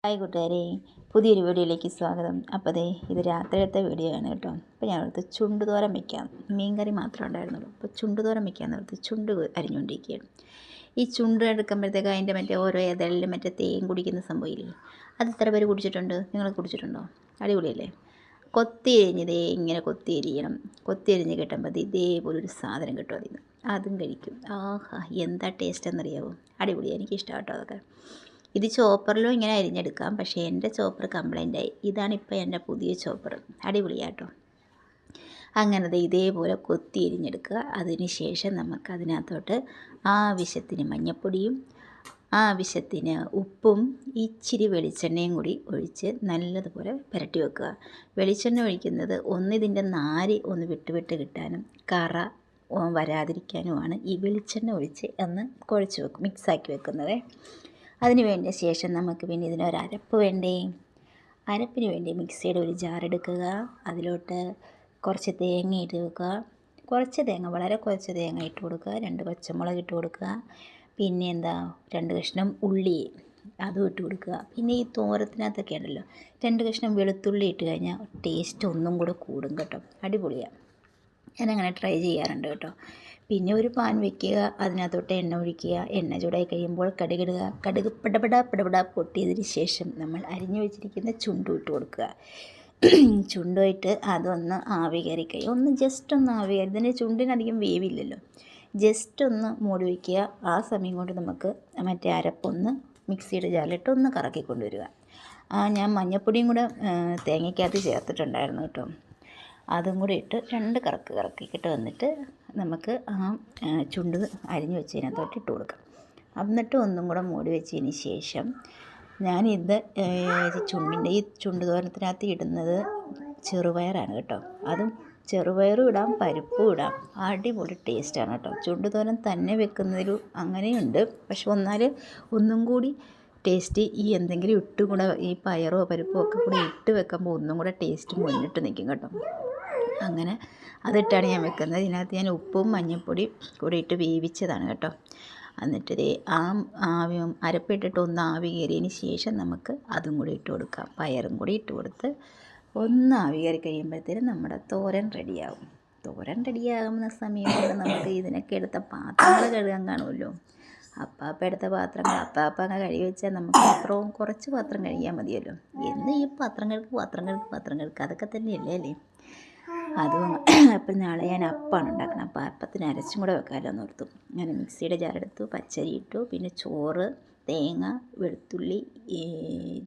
Hi കൂട്ടുകാരെ, പുതിയൊരു വീഡിയോയിലേക്ക് സ്വാഗതം. അപ്പോൾ ഇത് രാത്രിയിലത്തെ വീഡിയോ ആണ് കേട്ടോ. അപ്പോൾ ഞാനടുത്ത് ചുണ്ടുതോരൻ വയ്ക്കാം. മീൻകറി മാത്രമേ ഉണ്ടായിരുന്നുള്ളൂ. അപ്പോൾ ചുണ്ടുതോരൻ വയ്ക്കാമെന്ന് ഓർത്ത് ചുണ്ട് അരിഞ്ഞുകൊണ്ടിരിക്കുകയാണ്. ഈ ചുണ്ട് എടുക്കുമ്പോഴത്തേക്ക് അതിൻ്റെ മറ്റേ ഓരോ ഇതളിലും മറ്റേ തേൻ കുടിക്കുന്ന സംഭവമില്ലേ, അത് എത്ര പേര് കുടിച്ചിട്ടുണ്ട്? നിങ്ങൾ കുടിച്ചിട്ടുണ്ടോ? അടിപൊളിയല്ലേ? കൊത്തി എരിഞ്ഞതേ ഇങ്ങനെ കൊത്തി എരിയണം. കൊത്തി എരിഞ്ഞ് കിട്ടുമ്പോൾ ഇതേപോലൊരു സാധനം കിട്ടും. അതും കഴിക്കും. ആഹാ, എന്താ ടേസ്റ്റ് എന്നറിയാമോ? അടിപൊളിയാണ്, എനിക്കിഷ്ടം കേട്ടോ അതൊക്കെ. ഇത് ചോപ്പറിലും ഇങ്ങനെ അരിഞ്ഞെടുക്കാം, പക്ഷേ എൻ്റെ ചോപ്പർ കംപ്ലൈൻ്റായി. ഇതാണിപ്പോൾ എൻ്റെ പുതിയ ചോപ്പർ. അടിപൊളിയാട്ടോ. അങ്ങനത്തെ ഇതേപോലെ കൊത്തി എരിഞ്ഞെടുക്കുക. അതിന് ശേഷം നമുക്ക് അതിനകത്തോട്ട് ആവശ്യത്തിന് മഞ്ഞൾപ്പൊടിയും ആവശ്യത്തിന് ഉപ്പും ഇച്ചിരി വെളിച്ചെണ്ണയും കൂടി ഒഴിച്ച് നല്ലതുപോലെ പുരട്ടി വെക്കുക. വെളിച്ചെണ്ണ ഒഴിക്കുന്നത് ഇതിൻ്റെ നാര് ഒന്ന് വിട്ട് കിട്ടാനും കറ വരാതിരിക്കാനുമാണ് ഈ വെളിച്ചെണ്ണ ഒഴിച്ച് ഒന്ന് കുഴച്ച് വെക്കും, മിക്സാക്കി വെക്കുന്നത്. അതിന് വേണ്ട ശേഷം നമുക്ക് പിന്നെ ഇതിനൊരു അരപ്പ് വേണ്ടേ. അരപ്പിന് വേണ്ടി മിക്സിയുടെ ഒരു ജാർ എടുക്കുക. അതിലോട്ട് കുറച്ച് തേങ്ങ ഇട്ട് വെക്കുക. വളരെ കുറച്ച് തേങ്ങ ഇട്ട് കൊടുക്കുക. 2 പച്ചമുളക് ഇട്ട് കൊടുക്കുക. പിന്നെ 2 കഷ്ണം ഉള്ളി അതും ഇട്ട് കൊടുക്കുക. പിന്നെ ഈ തോരത്തിനകത്തൊക്കെ ഉണ്ടല്ലോ 2 കഷ്ണം വെളുത്തുള്ളി ഇട്ട് കഴിഞ്ഞാൽ ടേസ്റ്റ് ഒന്നും കൂടെ കൂടും കേട്ടോ. അടിപൊളിയാണ്. ഞാനങ്ങനെ ട്രൈ ചെയ്യാറുണ്ട് കേട്ടോ. പിന്നെ ഒരു പാൻ വയ്ക്കുക, അതിനകത്തോട്ട് എണ്ണ ഒഴിക്കുക. എണ്ണ ചൂടായി കഴിയുമ്പോൾ കടുകിടുക. കടുക് പടപട പൊട്ടിയതിന് ശേഷം നമ്മൾ അരിഞ്ഞു വെച്ചിരിക്കുന്ന ചുണ്ടും ഇട്ട് കൊടുക്കുക. ചുണ്ടുമായിട്ട് അതൊന്ന് ആവി കയറി കഴിയും. ജസ്റ്റ് ഒന്ന് ആവി കയറി, ഇതിൻ്റെ ചുണ്ടിനധികം വേവില്ലല്ലോ. ജസ്റ്റ് ഒന്ന് മൂടി വയ്ക്കുക. ആ സമയം കൊണ്ട് നമുക്ക് മറ്റേ അരപ്പൊന്ന് മിക്സിയുടെ ജാറിലിട്ട് ഒന്ന് കറക്കി കൊണ്ടുവരിക. ഞാൻ മഞ്ഞൾപ്പൊടിയും കൂടെ തേങ്ങയ്ക്കകത്ത് ചേർത്തിട്ടുണ്ടായിരുന്നു കേട്ടോ. അതും കൂടി ഇട്ട് 2 കറക്കിക്കിട്ട് വന്നിട്ട് നമുക്ക് ചുണ്ട് അരിഞ്ഞ് വെച്ചതിനകത്തോട്ട് ഇട്ട് കൊടുക്കാം. എന്നിട്ട് ഒന്നും കൂടെ മൂടി വെച്ചതിന് ശേഷം ഞാനിത് ഈ ചുണ്ട് തോരനത്തിനകത്ത് ഇടുന്നത് ചെറുപയറാണ് കേട്ടോ. അതും ചെറുപയറും ഇടാം, പരിപ്പും ഇടാം. അടിപൊളി ടേസ്റ്റാണ് കേട്ടോ. ചുണ്ട് തോരൻ തന്നെ വെക്കുന്നതിലും അങ്ങനെയുണ്ട്, പക്ഷെ ഒന്നും കൂടി ടേസ്റ്റ് ഈ എന്തെങ്കിലും കൂടെ ഈ പയറോ പരിപ്പോ ഒക്കെ കൂടി ഇട്ട് വെക്കുമ്പോൾ ഒന്നും കൂടെ ടേസ്റ്റ് മുന്നിട്ട് നിൽക്കും കേട്ടോ. അങ്ങനെ അതിട്ടാണ് ഞാൻ വെക്കുന്നത്. ഇതിനകത്ത് ഞാൻ ഉപ്പും മഞ്ഞൾപ്പൊടിയും കൂടി ഇട്ട് വേവിച്ചതാണ് കേട്ടോ. എന്നിട്ട് അരപ്പിട്ടിട്ട് ഒന്ന് ആവി കയറിയതിന് ശേഷം നമുക്ക് അതും കൂടി ഇട്ട് കൊടുക്കാം. പയറും കൂടി ഇട്ട് കൊടുത്ത് ഒന്ന് ആവി കയറി കഴിയുമ്പോഴത്തേനും നമ്മുടെ തോരൻ റെഡിയാകും. തോരൻ റെഡിയാകുന്ന സമയം കൊണ്ട് നമുക്ക് ഇതിനൊക്കെ എടുത്ത പാത്രങ്ങൾ കഴുകാൻ കാണുമല്ലോ. എടുത്ത പാത്രങ്ങൾ അങ്ങ് കഴുകി വെച്ചാൽ നമുക്ക് അത്രയും കുറച്ച് പാത്രം കഴിയാൻ മതിയല്ലോ. എന്ന് ഈ പാത്രം കഴുക്ക് അതൊക്കെ തന്നെയല്ലേ അല്ലേ. അതും അപ്പം നാളെ ഞാൻ അപ്പമാണ് ഉണ്ടാക്കണം. അപ്പോൾ അപ്പത്തിന് അരച്ചും കൂടെ വെക്കാമല്ലോ എന്ന് ഓർത്തു. ഞാൻ മിക്സിയുടെ ജാറെടുത്തു, പച്ചരി ഇട്ടു, പിന്നെ ചോറ്, തേങ്ങ, വെളുത്തുള്ളി,